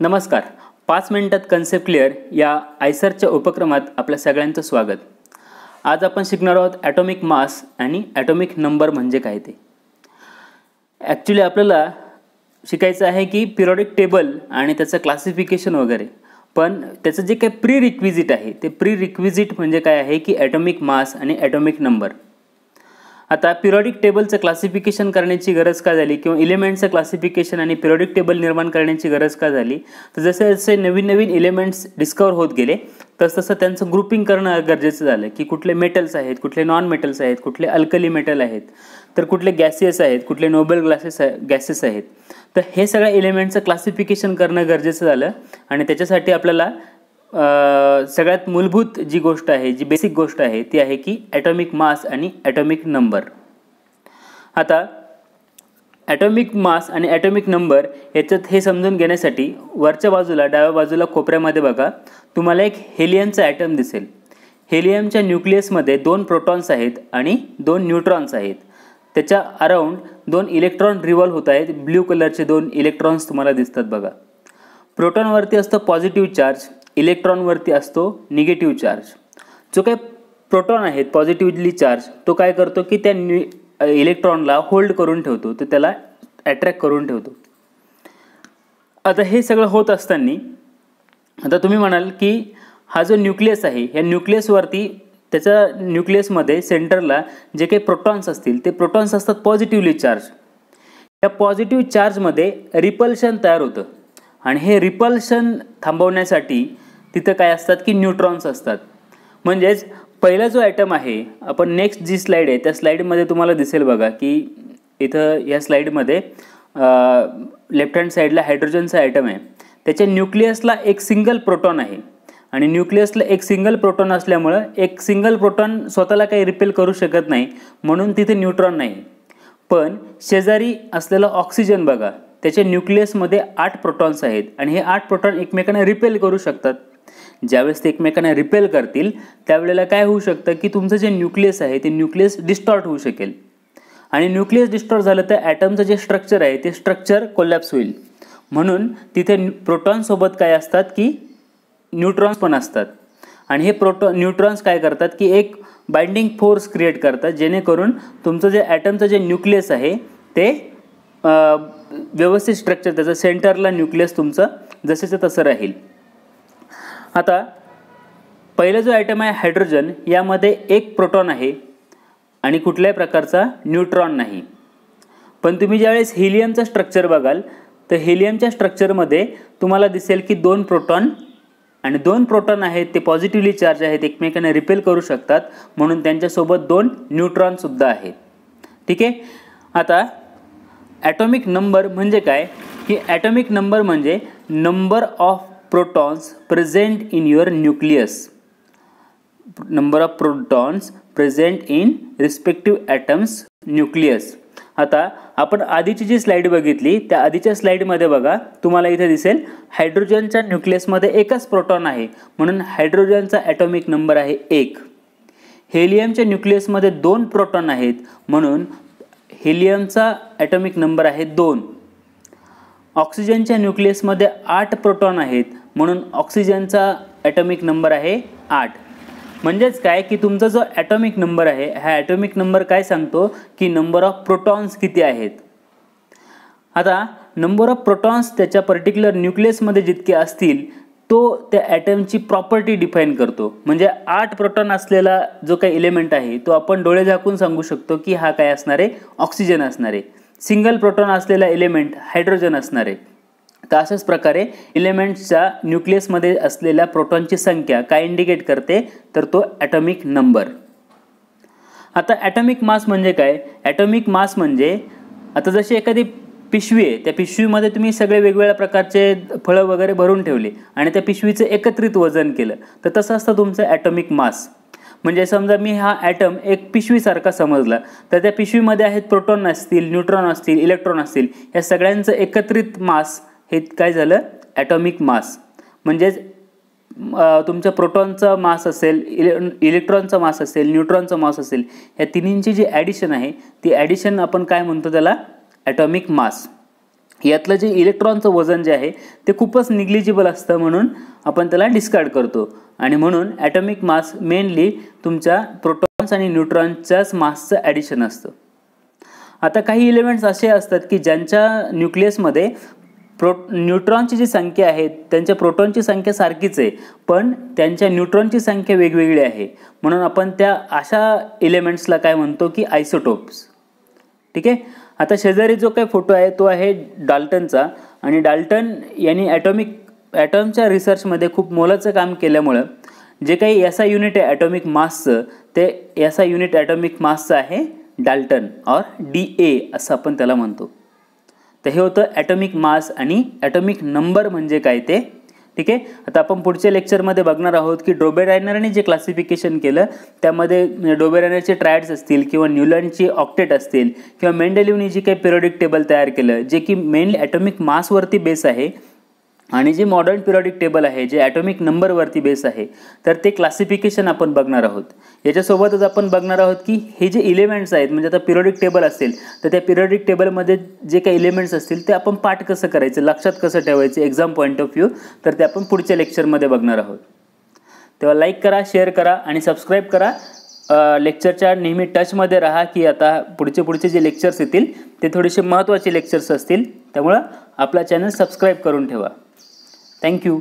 नमस्कार. 5 मिनिटात concept clear या आयसरच्या उपक्रमात आपल्या सगळ्यांचं स्वागत. आज आपण शिकणार आहोत ॲटॉमिक मास आणि ॲटॉमिक नंबर म्हणजे काय ते. ॲक्च्युली आपल्याला शिकायचं आहे की पिरियडिक टेबल आणि त्याचं क्लासिफिकेशन वगैरे, पण त्याचं जे काही प्री रिक्विजिट आहे ते प्री रिक्विजिट म्हणजे काय आहे की ॲटॉमिक मास आणि ॲटॉमिक नंबर. आता पिरियडिक टेबलचं क्लासिफिकेशन करण्याची गरज का झाली किंवा इलेमेंट्सचं क्लासिफिकेशन आणि पिरियडिक टेबल निर्माण करण्याची गरज का झाली, तर जसे जसे नवीन नवीन इलेमेंट्स डिस्कवर होत गेले तसं त्यांचं ग्रुपिंग करणं गरजेचं झालं की कुठले मेटल्स आहेत, कुठले नॉन मेटल्स आहेत, कुठले अल्कली मेटल आहेत, तर कुठले गॅसियस आहेत, कुठले नोबल गॅसेस आहेत. तर हे सगळ्या इलेमेंटचं क्लासिफिकेशन करणं गरजेचं झालं आणि त्याच्यासाठी आपल्याला सगळ्यात मूलभूत जी गोष्ट आहे, जी बेसिक गोष्ट आहे ती आहे की ॲटॉमिक मास आणि ॲटॉमिक नंबर. आता ॲटॉमिक मास आणि ॲटॉमिक नंबर याच्यात हे समजून घेण्यासाठी वरच्या बाजूला डाव्या बाजूला कोपऱ्यामध्ये बघा, तुम्हाला एक हेलियमचा ॲटम दिसेल. हेलियमच्या न्यूक्लियसमध्ये 2 प्रोटॉन्स आहेत आणि 2 न्यूट्रॉन्स आहेत. त्याच्या अराउंड 2 इलेक्ट्रॉन रिव्हॉल्व होत आहेत. ब्ल्यू कलरचे 2 इलेक्ट्रॉन्स तुम्हाला दिसतात बघा. प्रोटॉनवरती असतं पॉझिटिव्ह चार्ज, इलेक्ट्रॉनवरती असतो निगेटिव्ह चार्ज. जो काही प्रोटॉन आहेत पॉझिटिव्हली चार्ज, तो काय करतो की त्या इलेक्ट्रॉनला होल्ड करून ठेवतो, तो त्याला अट्रॅक्ट करून ठेवतो. आता हे सगळं होत असताना आता तुम्ही म्हणाल की हा जो न्यूक्लियस आहे, ह्या न्यूक्लियसवरती त्याच्या न्यूक्लियसमध्ये सेंटरला जे काही प्रोटॉन्स असतील ते प्रोटॉन्स असतात पॉझिटिव्हली चार्ज. त्या पॉझिटिव्ह चार्जमध्ये रिपल्शन तयार होतं आणि हे रिपल्शन थांबवण्यासाठी तिथं काय असतात की न्यूट्रॉन्स असतात. म्हणजेच पहिला जो ॲटम आहे, आपण नेक्स्ट जी स्लाईड आहे त्या स्लाईडमध्ये तुम्हाला दिसेल बघा की इथं या स्लाईडमध्ये लेफ्ट हँड साईडला हायड्रोजनचा ॲटम आहे. त्याच्या न्यूक्लियसला एक सिंगल प्रोटॉन आहे आणि न्यूक्लियसला एक सिंगल प्रोटॉन असल्यामुळं एक सिंगल प्रोटॉन स्वतःला काही रिपेल करू शकत नाही, म्हणून तिथे न्यूट्रॉन नाही. पण शेजारी असलेला ऑक्सिजन बघा, त्याच्या न्यूक्लियसमध्ये 8 प्रोटॉन्स आहेत आणि हे 8 प्रोटॉन एकमेकांना रिपेल करू शकतात. ज्यावेळेस ते एकमेकांना रिपेल करतील त्यावेळेला काय होऊ शकतं की तुमचं जे न्यूक्लियस आहे ते न्यूक्लियस डिस्टॉर्ट होऊ शकेल आणि न्यूक्लियस डिस्टॉर्ट झालं तर ॲटमचं जे स्ट्रक्चर आहे ते स्ट्रक्चर कोलॅप्स होईल. म्हणून तिथे प्रोटॉनसोबत काय असतात की न्यूट्रॉन्स पण असतात आणि हे न्यूट्रॉन्स काय करतात की एक बाइंडिंग फोर्स क्रिएट करतात, जेणेकरून तुमचं जे ॲटमचं जे न्यूक्लियस आहे ते व्यवस्थित स्ट्रक्चर, त्याचं सेंटरला न्यूक्लियस तुमचं जसेचं तसं राहील. आता पहिला जो ॲटम आहे हायड्रोजन, यामध्ये एक प्रोटॉन आहे आणि कुठल्याही प्रकारचा न्यूट्रॉन नाही. पण तुम्ही ज्यावेळेस हिलियमचं स्ट्रक्चर बघाल तर हिलियमच्या स्ट्रक्चरमध्ये तुम्हाला दिसेल की 2 प्रोटॉन आणि 2 प्रोटॉन आहेत ते पॉझिटिव्हली चार्ज आहेत, एकमेकांना रिपेल करू शकतात, म्हणून त्यांच्यासोबत 2 न्यूट्रॉनसुद्धा आहेत. ठीक आहे. आता ॲटॉमिक नंबर म्हणजे काय की ॲटॉमिक नंबर म्हणजे number of protons present in your nucleus. Number of protons present in respective atoms nucleus. आता आपण आधीची जी स्लाईड बघितली त्या आधीच्या स्लाईडमध्ये बघा, तुम्हाला इथे दिसेल हायड्रोजनच्या न्यूक्लियसमध्ये एकच प्रोटॉन आहे, म्हणून हायड्रोजनचा ॲटॉमिक नंबर आहे 1. हेलियमच्या न्यूक्लियसमध्ये 2 प्रोटॉन आहेत, म्हणून हेलियमचा ॲटॉमिक नंबर आहे 2. ऑक्सिजनच्या न्यूक्लियसमध्ये 8 प्रोटॉन आहेत, म्हणून ऑक्सिजनचा ॲटॉमिक नंबर आहे 8. म्हणजेच काय की तुमचा जो ॲटॉमिक नंबर आहे, हा ॲटॉमिक नंबर काय सांगतो की नंबर ऑफ प्रोटॉन्स किती आहेत. आता नंबर ऑफ प्रोटॉन्स त्याच्या पर्टिक्युलर न्यूक्लियसमध्ये जितके असतील तो त्या ॲटमची प्रॉपर्टी डिफाईन करतो. म्हणजे 8 प्रोटॉन असलेला जो काही इलेमेंट आहे तो आपण डोळे झाकून सांगू शकतो की हा काय असणार आहे, ऑक्सिजन असणार आहे. सिंगल प्रोटॉन असलेला एलिमेंट हायड्रोजन असणार आहे. तर अशाच प्रकारे इलेमेंट्सच्या न्यूक्लियसमध्ये असलेल्या प्रोटॉनची संख्या काय इंडिकेट करते, तर तो ॲटॉमिक नंबर. आता ॲटॉमिक मास म्हणजे काय. ॲटॉमिक मास म्हणजे आता जशी एखादी पिशवी आहे, त्या पिशवीमध्ये तुम्ही सगळे वेगवेगळ्या प्रकारचे फळं वगैरे भरून ठेवले आणि त्या पिशवीचं एकत्रित वजन केलं, तर तसं असतं तुमचं ॲटॉमिक मास. म्हणजे समजा मी हा ॲटम एक पिशवीसारखा समजला, तर त्या पिशवीमध्ये आहेत प्रोटॉन असतील, न्यूट्रॉन असतील, इलेक्ट्रॉन असतील, या सगळ्यांचं एकत्रित मास हे काय झालं, ॲटॉमिक मास. म्हणजेच तुमच्या प्रोटॉनचा मास असेल, इलेक्ट्रॉनचा मास असेल, न्यूट्रॉनचा मास असेल, या तिन्हींची जी ॲडिशन आहे ती ॲडिशन आपण काय म्हणतो, त्याला ॲटॉमिक मास. यातलं जे इलेक्ट्रॉनचं वजन जे आहे ते खूपच निग्लिजिबल असतं, म्हणून आपण त्याला डिस्कार्ड करतो. आणि म्हणून ॲटॉमिक मास मेनली तुमच्या प्रोटॉन्स आणि न्यूट्रॉनच्याच मासचं ॲडिशन असतं. आता काही एलिमेंट्स असे असतात की ज्यांच्या न्यूक्लियसमध्ये न्यूट्रॉनची जी संख्या आहे त्यांच्या प्रोटॉनची संख्या सारखीच आहे, पण त्यांच्या न्यूट्रॉनची संख्या वेगवेगळी आहे. म्हणून आपण त्या अशा एलिमेंट्सला काय म्हणतो की आयसोटोप्स. ठीक आहे. आता शेजारी जो काही फोटो आहे तो आहे डाल्टनचा. आणि डाल्टन यांनी ॲटॉमच्या रिसर्चमध्ये खूप मोलाचं काम केल्यामुळं जे काही SI युनिट आहे ॲटॉमिक मासचं, ते SI युनिट ॲटॉमिक मासचं आहे डाल्टन और DA असं आपण त्याला म्हणतो. तर हे होतं ॲटॉमिक मास आणि ॲटॉमिक नंबर म्हणजे काय ते. ठीक आहे. आता आपण पुढच्या लेक्चरमध्ये बघणार आहोत की डोबेरायनरने जे क्लासिफिकेशन केलं त्यामध्ये डोबेरायनरचे ट्रायड्स असतील किंवा न्यूलँडची ऑक्टेट असतील किंवा मेंडेलिव्हनी जे काही पिरियडिक टेबल तयार केलं जे की मेनली ॲटॉमिक मासवरती बेस आहे, आणि जे मॉडर्न पिरियडिक टेबल आहे जे ॲटॉमिक नंबरवरती बेस आहे, तर ते क्लासिफिकेशन आपण बघणार आहोत. याच्यासोबतच आपण बघणार आहोत की हे जे एलिमेंट्स आहेत, म्हणजे आता पिरियडिक टेबल असेल तर त्या पिरियडिक टेबलमध्ये जे काही एलिमेंट्स असतील ते आपण पाठ कसं करायचं, लक्षात कसं ठेवायचं एक्झाम पॉईंट ऑफ व्ह्यू, तर ते आपण पुढच्या लेक्चरमध्ये बघणार आहोत. तेव्हा लाईक करा, शेअर करा आणि सबस्क्राईब करा. लेक्चरच्या नेहमी टचमध्ये राहा की आता पुढचे जे लेक्चर्स येतील ते थोडेसे महत्त्वाचे लेक्चर्स असतील, त्यामुळं आपला चॅनल सबस्क्राईब करून ठेवा. थँक्यू.